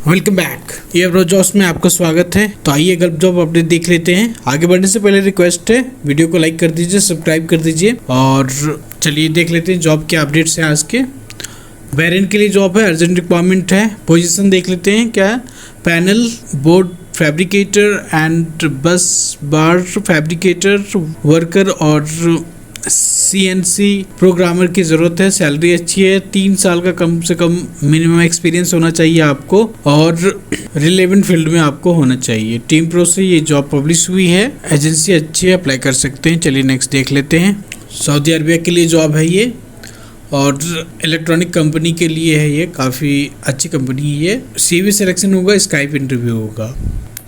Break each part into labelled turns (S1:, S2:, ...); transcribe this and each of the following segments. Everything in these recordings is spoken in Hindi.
S1: Welcome back. ये ब्रोजॉस में आपका स्वागत है। तो आइए गल्फ जॉब अपडेट देख लेते हैं। आगे बढ़ने से पहले रिक्वेस्ट है, वीडियो को लाइक कर दीजिए, सब्सक्राइब कर दीजिए और चलिए देख लेते हैं जॉब के अपडेट्स हैं आज के। बैरियन के लिए जॉब है, अर्जेंट रिक्वायरमेंट है। पोजीशन देख लेते हैं क्या है। पैनल बोर्ड फैब्रिकेटर एंड बस बार फैब्रिकेटर वर्कर और CNC प्रोग्रामर की ज़रूरत है। सैलरी अच्छी है। 3 साल का कम से कम मिनिमम एक्सपीरियंस होना चाहिए आपको और रिलेवेंट फील्ड में आपको होना चाहिए। टीम प्रो से ये जॉब पब्लिश हुई है। एजेंसी अच्छी है, अप्लाई कर सकते हैं। चलिए नेक्स्ट देख लेते हैं। सऊदी अरबिया के लिए जॉब है ये और इलेक्ट्रॉनिक कंपनी के लिए है। ये काफ़ी अच्छी कंपनी है। ये CV सिलेक्शन होगा, स्काइप इंटरव्यू होगा।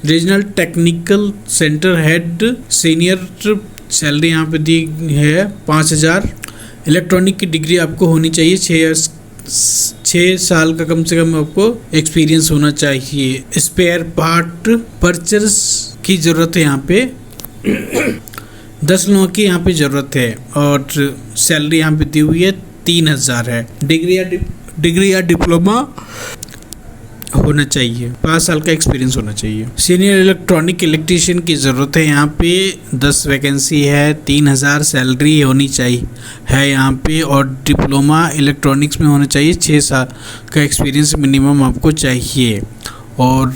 S1: Regional technical centre head senior salary यहाँ पे दी है 5000। इलेक्ट्रॉनिक की डिग्री आपको होनी चाहिए। 6 साल का कम से कम आपको एक्सपीरियंस होना चाहिए। स्पेयर पार्ट परचेस की ज़रूरत है। यहाँ पे 10 लोगों की यहाँ पे ज़रूरत है और सैलरी यहाँ पे दी हुई है 3000 है। डिग्री या डिप्लोमा होना चाहिए। 5 साल का एक्सपीरियंस होना चाहिए। सीनियर इलेक्ट्रॉनिक इलेक्ट्रीशियन की ज़रूरत है। यहाँ पे 10 वैकेंसी है। 3000 सैलरी होनी चाहिए है यहाँ पे और डिप्लोमा इलेक्ट्रॉनिक्स में होना चाहिए। 6 साल का एक्सपीरियंस मिनिमम आपको चाहिए और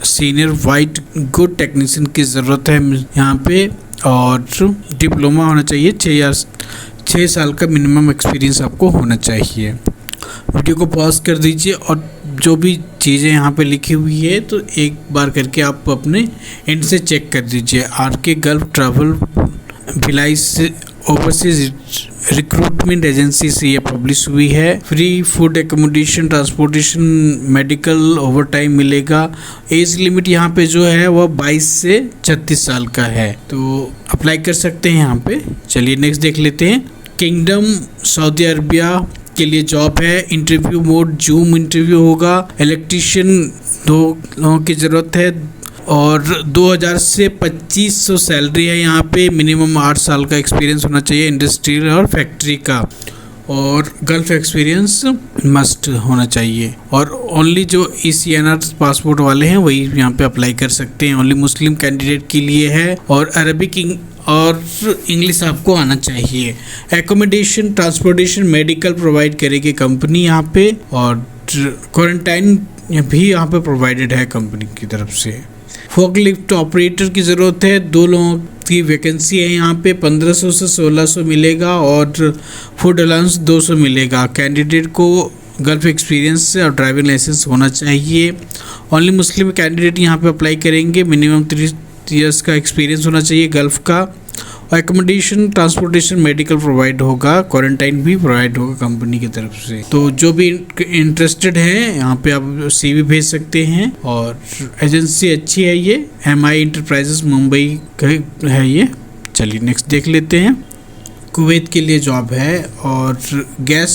S1: सीनियर वाइट गुड टेक्नीशियन की ज़रूरत है यहाँ पे और डिप्लोमा होना चाहिए। 6 साल का मिनिमम एक्सपीरियंस आपको होना चाहिए। वीडियो को पॉज कर दीजिए और जो भी चीज़ें यहाँ पे लिखी हुई है तो एक बार करके आप अपने एंड से चेक कर दीजिए। RK गल्फ ट्रैवल भिलाई से ओवरसीज रिक्रूटमेंट एजेंसी से ये पब्लिश हुई है। Free food accommodation transportation medical over time मिलेगा। एज लिमिट यहाँ पे जो है वह 22 से 36 साल का है, तो अप्लाई कर सकते हैं यहाँ पे। चलिए नेक्स्ट देख लेते हैं। किंगडम सऊदी अरबिया के लिए जॉब है। इंटरव्यू मोड जूम इंटरव्यू होगा। इलेक्ट्रीशियन 2 लोगों की ज़रूरत है और 2000 से 2500 सैलरी है। यहाँ पे मिनिमम 8 साल का एक्सपीरियंस होना चाहिए इंडस्ट्रियल और फैक्ट्री का और गल्फ एक्सपीरियंस मस्ट होना चाहिए और ओनली जो ECNR पासपोर्ट वाले हैं वही यहाँ पे अप्लाई कर सकते हैं। ओनली मुस्लिम कैंडिडेट के लिए है और अरबिक और इंग्लिश आपको आना चाहिए। एकोमोडेशन ट्रांसपोर्टेशन मेडिकल प्रोवाइड करेगी कंपनी यहाँ पे और क्वारंटाइन भी यहाँ पे प्रोवाइडेड है कंपनी की तरफ से। फोकलिफ्ट ऑपरेटर की ज़रूरत है। 2 लोगों की वैकेंसी है यहाँ पे। 1500 से 1600 मिलेगा और फूड अलाउंस 200 मिलेगा। कैंडिडेट को गल्फ एक्सपीरियंस और ड्राइविंग लाइसेंस होना चाहिए। ओनली मुस्लिम कैंडिडेट यहाँ पे अप्लाई करेंगे। मिनिमम 3 ईयर्स का एक्सपीरियंस होना चाहिए गल्फ का। और एकोमोडेशन ट्रांसपोर्टेशन मेडिकल प्रोवाइड होगा। क्वारंटाइन भी प्रोवाइड होगा कंपनी की तरफ से। तो जो भी इंटरेस्टेड है यहाँ पे आप CV भेज सकते हैं और एजेंसी अच्छी है। ये MI इंटरप्राइजेस मुंबई का है ये। चलिए नेक्स्ट देख लेते हैं। कुवैत के लिए जॉब है और गैस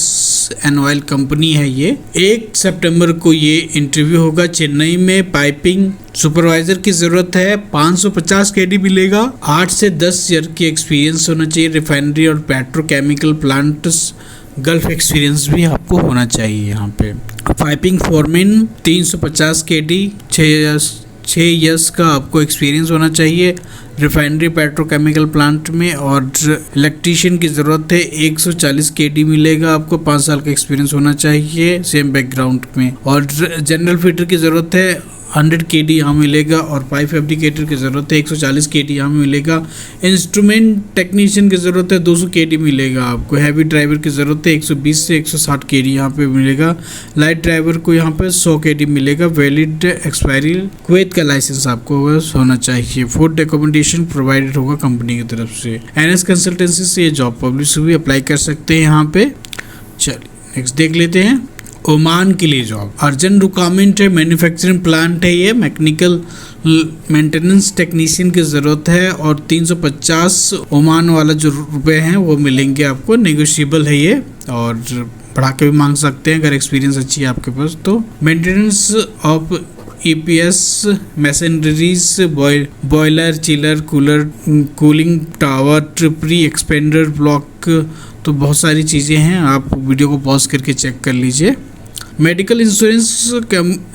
S1: एंड ऑयल कंपनी है ये। 1 सितंबर को ये इंटरव्यू होगा चेन्नई में। पाइपिंग सुपरवाइजर की ज़रूरत है। 550 KD मिलेगा। 8 से 10 ईयर की एक्सपीरियंस होना चाहिए। रिफाइनरी और पेट्रोकेमिकल प्लांट्स गल्फ एक्सपीरियंस भी आपको होना चाहिए यहाँ पे। पाइपिंग फॉरमैन 350 KD 6 ईयर्स का आपको एक्सपीरियंस होना चाहिए रिफाइनरी पेट्रोकेमिकल प्लांट में और इलेक्ट्रीशियन की ज़रूरत है। 140 KD मिलेगा आपको। 5 साल का एक्सपीरियंस होना चाहिए सेम बैकग्राउंड में और जनरल फिटर की ज़रूरत है। 100 KD यहाँ मिलेगा और पाइप फैब्रिकेटर की ज़रूरत है। 140 KD यहाँ मिलेगा। इंस्ट्रूमेंट टेक्नीशियन की ज़रूरत है। 200 KD मिलेगा आपको। हैवी ड्राइवर की ज़रूरत है। 120 से 160 KD यहाँ पे मिलेगा। लाइट ड्राइवर को यहाँ पे 100 KD मिलेगा। वैलिड एक्सपायरी कुवैत का लाइसेंस आपको होना चाहिए। फूड एकोमोडेशन प्रोवाइडेड होगा कंपनी की तरफ से। NS कंसल्टेंसी से ये जॉब पब्लिश हुई, अप्लाई कर सकते हैं यहाँ पे। चलिए नेक्स्ट देख लेते हैं। ओमान के लिए जॉब अर्जेंट रिक्वायरमेंट है। मैन्युफैक्चरिंग प्लांट है ये। मैकेनिकल मेंटेनेंस टेक्नीशियन की ज़रूरत है और 350 ओमान वाला जो रुपए हैं वो मिलेंगे आपको। नेगोशिएबल है ये और बढ़ा के भी मांग सकते हैं अगर एक्सपीरियंस अच्छी है आपके पास तो। Maintenance of EPS machineries boiler chiller cooler cooling tower pre expander block, तो बहुत सारी चीज़ें हैं। आप वीडियो को पॉज करके चेक कर लीजिए। Medical insurance,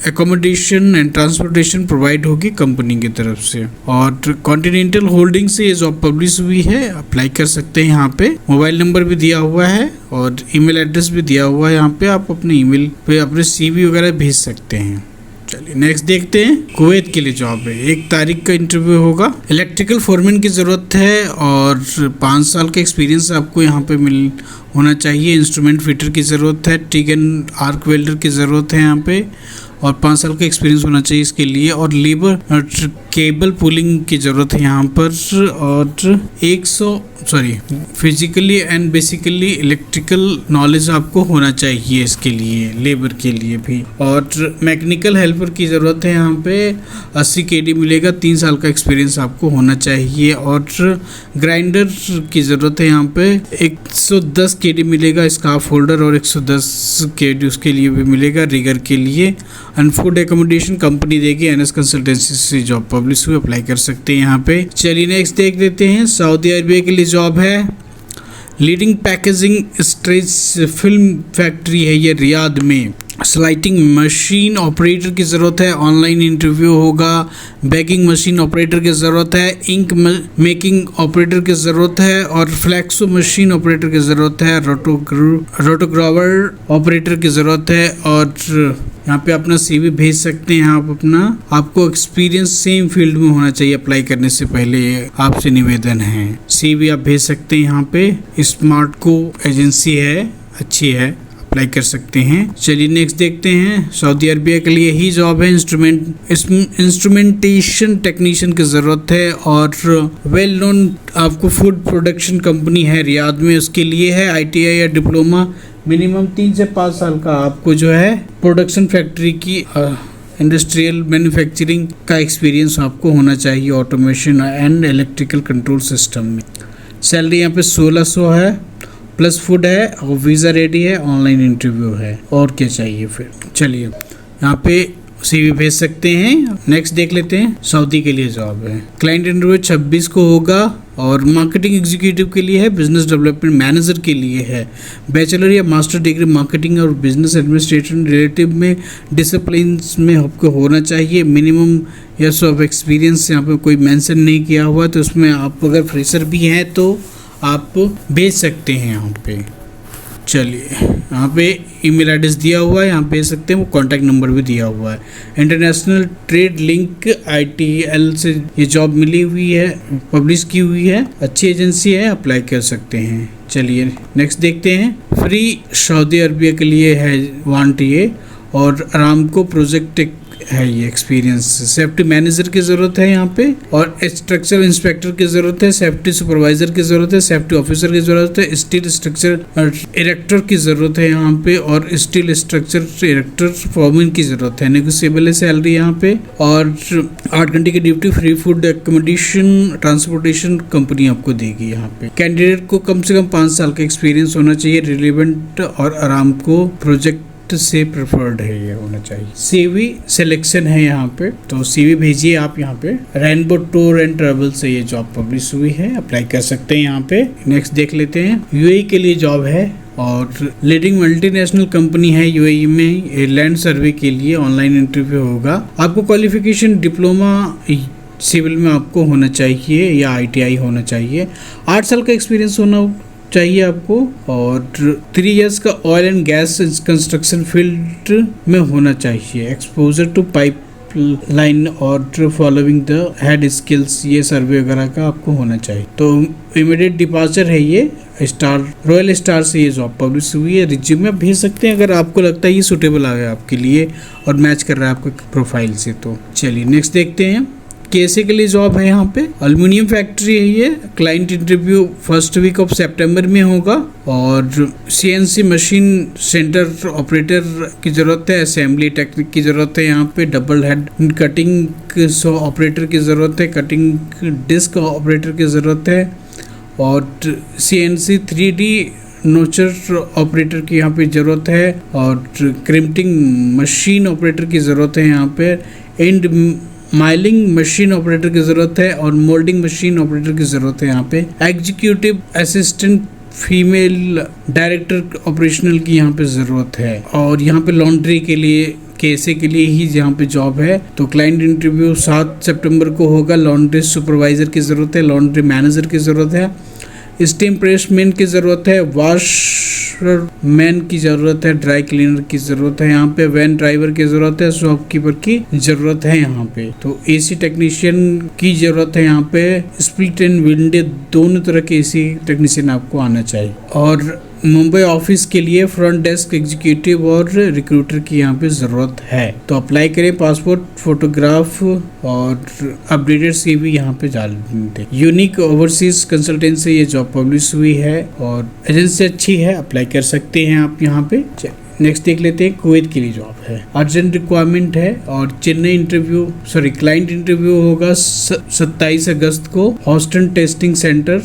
S1: accommodation and transportation provide होगी कंपनी की तरफ से। और कॉन्टिनेंटल होल्डिंग से ये जॉब पब्लिश हुई है, अप्लाई कर सकते हैं। यहाँ पे मोबाइल नंबर भी दिया हुआ है और ईमेल एड्रेस भी दिया हुआ है। यहाँ पे आप अपने ईमेल पे अपने CV वगैरह भेज सकते हैं। चलिए नेक्स्ट देखते हैं। कुवैत के लिए जॉब है, 1 तारीख का इंटरव्यू होगा। इलेक्ट्रिकल फोरमैन की ज़रूरत है और 5 साल का एक्सपीरियंस आपको यहाँ पे होना चाहिए। इंस्ट्रूमेंट फिटर की ज़रूरत है, टिग एंड आर्क वेल्डर की ज़रूरत है यहाँ पे, और 5 साल का एक्सपीरियंस होना चाहिए इसके लिए। और लेबर केबल पुलिंग की ज़रूरत है यहाँ पर। और physically and basically electrical knowledge आपको होना चाहिए इसके लिए, लेबर के लिए भी। और मैकेनिकल हेल्पर की ज़रूरत है यहाँ पे, 80 KD मिलेगा, 3 साल का एक्सपीरियंस आपको होना चाहिए। और ग्राइंडर की ज़रूरत है यहाँ पे, 110 KD मिलेगा स्कार्फ होल्डर, और 110 KD उसके लिए भी मिलेगा रिगर के लिए। एंड फूड एकोमोडेशन कंपनी देगी, NS कंसल्टेंसी से जॉब पब्लिश हुई, अप्लाई कर सकते हैं यहाँ पे। चलिए नेक्स्ट देख लेते हैं। सऊदी अरबिया के लिए जॉब है, leading packaging stretch film factory है ये रियाद में। स्लाइटिंग मशीन ऑपरेटर की ज़रूरत है, ऑनलाइन इंटरव्यू होगा। बैगिंग मशीन ऑपरेटर की ज़रूरत है, इंक मेकिंग ऑपरेटर की ज़रूरत है, और फ्लैक्सो मशीन ऑपरेटर की ज़रूरत है, रोटोग्रावर ऑपरेटर की ज़रूरत है। और यहाँ पे अपना CV भेज सकते हैं आप अपना। आपको एक्सपीरियंस सेम फील्ड में होना चाहिए अप्लाई करने से पहले, आपसे निवेदन है। CV आप भेज सकते हैं यहाँ पे। स्मार्ट को एजेंसी है, अच्छी है, अप्लाई कर सकते हैं। चलिए नेक्स्ट देखते हैं। सऊदी अरबिया के लिए ही जॉब है, इंस्ट्रूमेंटेशन टेक्नीशियन की ज़रूरत है। और वेल नोन आपको फूड प्रोडक्शन कंपनी है रियाद में, उसके लिए है ITI या डिप्लोमा, मिनिमम 3 से 5 साल का आपको जो है प्रोडक्शन फैक्ट्री की इंडस्ट्रियल मैन्युफैक्चरिंग का एक्सपीरियंस आपको होना चाहिए, automation and electrical control system में। सैलरी यहाँ पे 1600 है, प्लस फूड है, और वीज़ा रेडी है, ऑनलाइन इंटरव्यू है। और क्या चाहिए फिर। चलिए यहाँ पे CV भेज सकते हैं। नेक्स्ट देख लेते हैं। सऊदी के लिए जॉब है, क्लाइंट इंटरव्यू 26 को होगा, और मार्केटिंग एग्जीक्यूटिव के लिए है, बिजनेस डेवलपमेंट मैनेजर के लिए है। बैचलर या मास्टर डिग्री मार्केटिंग और बिजनेस एडमिनिस्ट्रेशन रिलेटिव में डिसिप्लिन्स में आपको होना चाहिए। मिनिमम ईयर्स ऑफ एक्सपीरियंस यहाँ पे कोई मेंशन नहीं किया हुआ, तो उसमें आप अगर फ्रेशर भी हैं तो आप भेज सकते हैं यहाँ पे। चलिए यहाँ पे ईमेल एड्रेस दिया हुआ है, यहाँ भेज सकते हैं, वो कॉन्टैक्ट नंबर भी दिया हुआ है। इंटरनेशनल ट्रेड लिंक ITL से ये जॉब मिली हुई है, पब्लिश की हुई है, अच्छी एजेंसी है, अप्लाई कर सकते हैं। चलिए नेक्स्ट देखते हैं। फ्री सऊदी अरबिया के लिए है वांट ये, और अरामको प्रोजेक्ट है ये एक्सपीरियंस। सेफ्टी मैनेजर की ज़रूरत है यहाँ पे, और स्ट्रक्चर इंस्पेक्टर की ज़रूरत है, सेफ्टी सुपरवाइजर की ज़रूरत है, सेफ्टी ऑफिसर की ज़रूरत है, स्टील स्ट्रक्चर इरेक्टर की ज़रूरत है यहाँ पे, और स्टील स्ट्रक्चर इरेक्टर फॉर्मन की ज़रूरत है। नेगोशिएबल है सैलरी यहाँ पे, और 8 घंटे की duty, free food accommodation transportation company आपको देगी यहाँ पे। कैंडिडेट को कम से कम 5 साल का एक्सपीरियंस होना चाहिए, रिलेवेंट और अरामको प्रोजेक्ट से प्रेफर्ड है ये होना चाहिए। CV सिलेक्शन है यहाँ पे, तो CV भेजिए आप यहाँ पे। रेनबो टूर एंड ट्रेवल से ये जॉब पब्लिश हुई है, अप्लाई कर सकते हैं यहाँ पे। नेक्स्ट देख लेते हैं। UAE के लिए जॉब है, और लीडिंग मल्टीनेशनल कंपनी है UAE में, लैंड सर्वे के लिए ऑनलाइन इंटरव्यू होगा। आपको क्वालिफिकेशन डिप्लोमा सिविल में आपको होना चाहिए या ITI होना चाहिए। 8 साल का एक्सपीरियंस होना चाहिए आपको, और 3 इयर्स का oil and gas construction field में होना चाहिए। एक्सपोजर टू पाइप लाइन और फॉलोइंग द हेड स्किल्स, ये सर्वे वगैरह का आपको होना चाहिए। तो इमीडिएट डिपार्चर है ये, रॉयल स्टार से ये जॉब पब्लिश हुई है। रिज्यूमे आप भेज सकते हैं अगर आपको लगता है ये सूटेबल आ गया आपके लिए और मैच कर रहा है आपके प्रोफाइल से। तो चलिए नेक्स्ट देखते हैं। KSA के लिए जॉब है यहाँ पे, एल्युमिनियम फैक्ट्री है ये। Client interview first week of सितंबर में होगा, और CNC मशीन सेंटर ऑपरेटर की ज़रूरत है, असेंबली टेक्निक की ज़रूरत है यहाँ पे, डबल हेड कटिंग ऑपरेटर की ज़रूरत है, कटिंग डिस्क ऑपरेटर की ज़रूरत है, और CNC 3D नोचर ऑपरेटर की यहाँ पे ज़रूरत है, और क्रिम्पिंग मशीन ऑपरेटर की ज़रूरत है यहाँ पे, एंड माइलिंग मशीन ऑपरेटर की ज़रूरत है, और मोल्डिंग मशीन ऑपरेटर की ज़रूरत है यहाँ पे। Executive assistant female director operational की यहाँ पे ज़रूरत है। और यहाँ पे लॉन्ड्री के लिए केसे के लिए ही यहाँ पे जॉब है। तो क्लाइंट इंटरव्यू 7 सितंबर को होगा। लॉन्ड्री सुपरवाइज़र की ज़रूरत है, लॉन्ड्री मैनेजर की ज़रूरत है, स्टीम प्रेसमैन की ज़रूरत है, वॉशमैन की ज़रूरत है, ड्राई क्लीनर की ज़रूरत है, यहाँ पे वैन ड्राइवर की ज़रूरत है, शॉपकीपर की ज़रूरत है यहाँ पे। तो एसी टेक्नीशियन की ज़रूरत है यहाँ पे। स्प्लिट एंड विंडो दोनों तरह के एसी टेक्नीशियन आपको आना चाहिए। और मुंबई ऑफिस के लिए फ्रंट डेस्क एग्जीक्यूटिव और रिक्रूटर की यहाँ पे ज़रूरत है। तो अप्लाई करें, पासपोर्ट फोटोग्राफ और अपडेटेड सीवी यहाँ पे डाल दें। यूनिक ओवरसीज कंसल्टेंट से ये जॉब पब्लिश हुई है और एजेंसी अच्छी है, अप्लाई कर सकते हैं आप यहाँ पे। नेक्स्ट देख लेते हैं, कुवैत के लिए जॉब है, अर्जेंट रिक्वायरमेंट है और क्लाइंट इंटरव्यू होगा 27 अगस्त को हॉस्टन टेस्टिंग सेंटर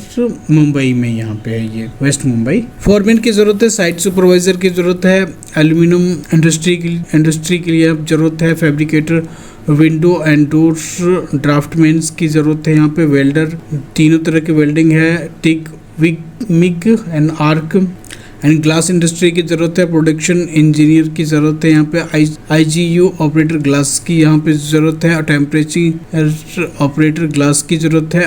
S1: मुंबई में, यहाँ पे है ये वेस्ट मुंबई। फॉरमैन की जरूरत है, साइट सुपरवाइजर की जरूरत है, एल्यूमिनियम इंडस्ट्री के लिए जरूरत है, fabricator, window and doors draftman की जरूरत है यहाँ पे, वेल्डर, तीनों तरह की वेल्डिंग है, TIG MIG and arc and glass industry की ज़रूरत है, प्रोडक्शन इंजीनियर की ज़रूरत है यहाँ पे, IGU ऑपरेटर ग्लास की यहाँ पे ज़रूरत है, टेम्परेचर ऑपरेटर ग्लास की ज़रूरत है,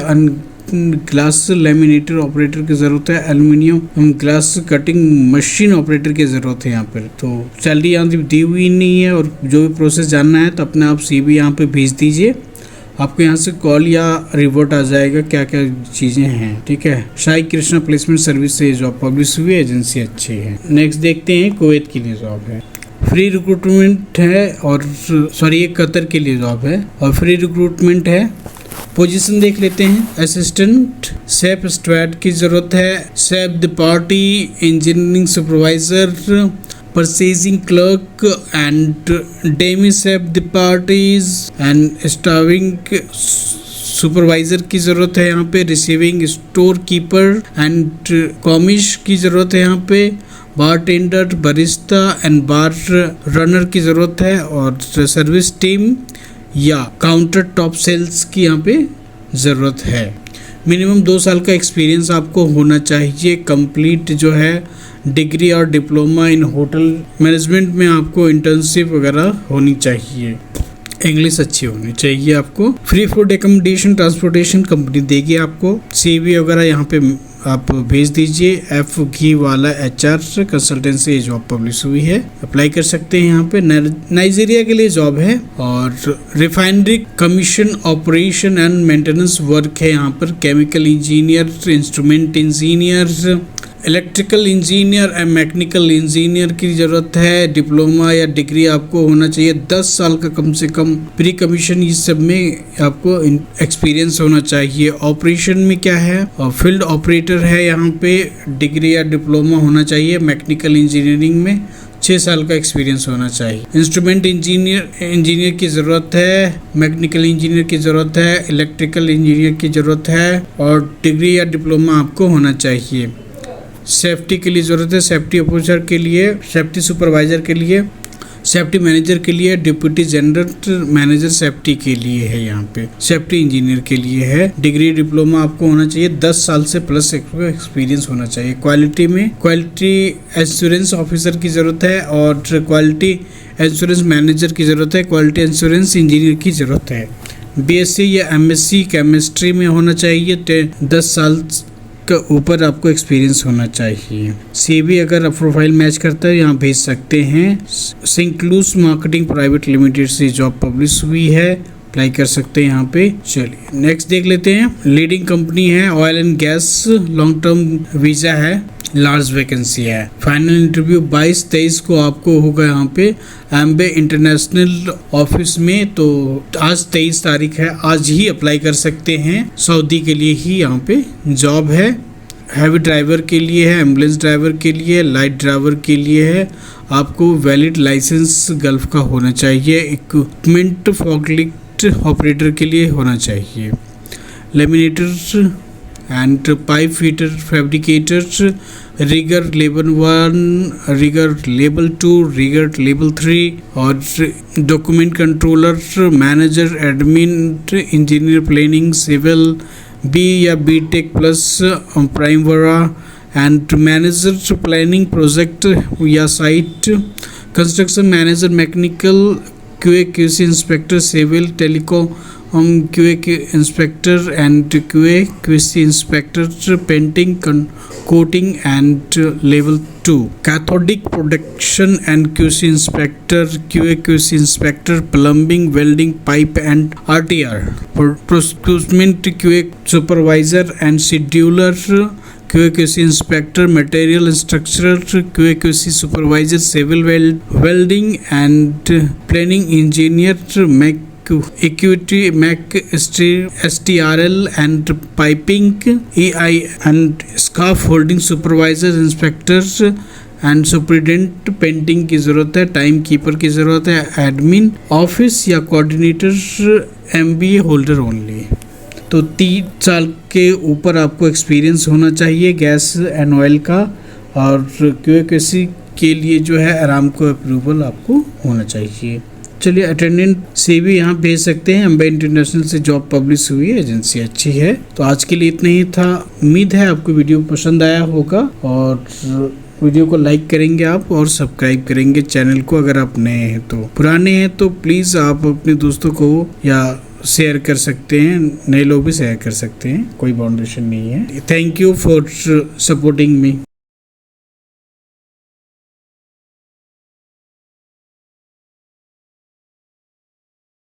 S1: ग्लास लेमिनेटर ऑपरेटर की ज़रूरत है, aluminium glass cutting machine operator की ज़रूरत है यहाँ पर। तो सैलरी यहाँ दी हुई नहीं है और जो भी प्रोसेस जानना है तो अपने आप CV यहाँ पे भेज दीजिए, आपको यहाँ से कॉल या रिवर्ट आ जाएगा क्या क्या चीज़ें हैं, ठीक है। साई कृष्णा प्लेसमेंट सर्विस से जॉब पब्लिश हुई है, एजेंसी अच्छी है। नेक्स्ट देखते हैं, कुवैत के लिए जॉब है, फ्री रिक्रूटमेंट है और ये कतर के लिए जॉब है और फ्री रिक्रूटमेंट है। पोजीशन देख लेते हैं, असिस्टेंट सेफ स्टूवर्ड की ज़रूरत है, chef de partie engineering supervisor, purchasing clerk and demi chef de parties and stewarding supervisor की ज़रूरत है यहाँ पे, receiving store keeper and commis की ज़रूरत है यहाँ पे, bartender, barista and bar runner की ज़रूरत है और सर्विस टीम या काउंटर टॉप सेल्स की यहाँ पे ज़रूरत है। मिनिमम 2 साल का एक्सपीरियंस आपको होना चाहिए, कंप्लीट जो है डिग्री और डिप्लोमा इन होटल मैनेजमेंट में आपको इंटर्नशिप वगैरह होनी चाहिए, इंग्लिश अच्छी होनी चाहिए आपको। Free food accommodation transportation company देगी आपको। CV वगैरह यहाँ पे आप भेज दीजिए। F घी वाला HR कंसल्टेंट से ये जॉब पब्लिश हुई है, अप्लाई कर सकते हैं यहाँ पे। नाइजीरिया के लिए जॉब है और refinery commission operation and maintenance work है यहाँ पर। Chemical engineer, instrument engineer, electrical engineer and mechanical engineer की ज़रूरत है। डिप्लोमा या डिग्री आपको होना चाहिए, 10 साल का कम से कम प्री कमीशन इस सब में आपको एक्सपीरियंस होना चाहिए। ऑपरेशन में क्या है, फील्ड ऑपरेटर है यहाँ पे, डिग्री या डिप्लोमा होना चाहिए। मैकेनिकल इंजीनियरिंग में 6 साल का एक्सपीरियंस होना चाहिए। इंस्ट्रूमेंट इंजीनियर की ज़रूरत है, मैकेनिकल इंजीनियर की ज़रूरत है, इलेक्ट्रिकल इंजीनियर की ज़रूरत है और डिग्री या डिप्लोमा आपको होना चाहिए। सेफ्टी के लिए ज़रूरत है, सेफ्टी ऑफिसर के लिए, सेफ्टी सुपरवाइज़र के लिए, सेफ्टी मैनेजर के लिए, डिप्टी जनरल मैनेजर सेफ्टी के लिए है यहाँ पे, सेफ्टी इंजीनियर के लिए है। डिग्री डिप्लोमा आपको होना चाहिए, 10 साल से प्लस एक्सपीरियंस होना चाहिए। क्वालिटी में क्वालिटी एश्योरेंस ऑफिसर की ज़रूरत है और क्वालिटी एश्योरेंस मैनेजर की ज़रूरत है, क्वालिटी एश्योरेंस इंजीनियर की ज़रूरत है। BSc या MSc केमिस्ट्री में होना चाहिए, 10 साल का ऊपर आपको एक्सपीरियंस होना चाहिए। CV अगर प्रोफाइल मैच करता है यहाँ भेज सकते हैं। सिंक्लूस मार्केटिंग प्राइवेट लिमिटेड से जॉब पब्लिश हुई है, अप्लाई कर सकते हैं यहाँ पे। चलिए नेक्स्ट देख लेते हैं, लीडिंग कंपनी है, oil and gas, long term visa है, लार्ज वैकेंसी है। फाइनल इंटरव्यू 22-23 को आपको होगा यहाँ पे एम्बे इंटरनेशनल ऑफिस में। तो आज 23 तारीख है, आज ही अप्लाई कर सकते हैं। सऊदी के लिए ही यहाँ पे जॉब है। हैवी ड्राइवर के लिए है, एम्बुलेंस ड्राइवर के लिए, लाइट ड्राइवर के लिए है। आपको वैलिड लाइसेंस गल्फ का होना चाहिए। इक्विपमेंट फॉकलिफ्ट ऑपरेटर के लिए होना चाहिए। Laminator and pipe fitter fabricators, rigger level 1, rigger level 2, rigger level 3 और document controller, manager, admin, engineer planning, civil, B या BTech plus Primavera and manager planning project या site, construction manager, mechanical QA QC inspector, civil telecom QA inspector and QA QC inspector, painting coating and level 2, cathodic production and QC inspector, QA QC inspector, plumbing, welding, pipe and RTR, procurement QA supervisor and scheduler, QA QC inspector, material structurer, QA QC supervisor, civil welding and planning engineer, mech equity, mech STRL and piping, EI and scaffolding supervisor, inspectors and superintendent, painting की ज़रूरत है, टाइम कीपर की ज़रूरत है, एडमिन, ऑफिस या कोऑर्डिनेटर, MBA होल्डर ओनली। तो 3 साल के ऊपर आपको एक्सपीरियंस होना चाहिए गैस एंड ऑयल का, और QA QC के लिए जो है अरामको अप्रूवल आपको होना चाहिए। चलिए अटेंडेंट से भी यहाँ भेज सकते हैं। अंबे इंटरनेशनल से जॉब पब्लिश हुई है, एजेंसी अच्छी है। तो आज के लिए इतना ही था। उम्मीद है आपको वीडियो पसंद आया होगा और वीडियो को लाइक करेंगे आप और सब्सक्राइब करेंगे चैनल को अगर आप नए हैं तो। पुराने हैं तो प्लीज़ आप अपने दोस्तों को या शेयर कर सकते हैं, नए लोग भी शेयर कर सकते हैं, कोई बाउंडेशन नहीं है। Thank you for supporting me.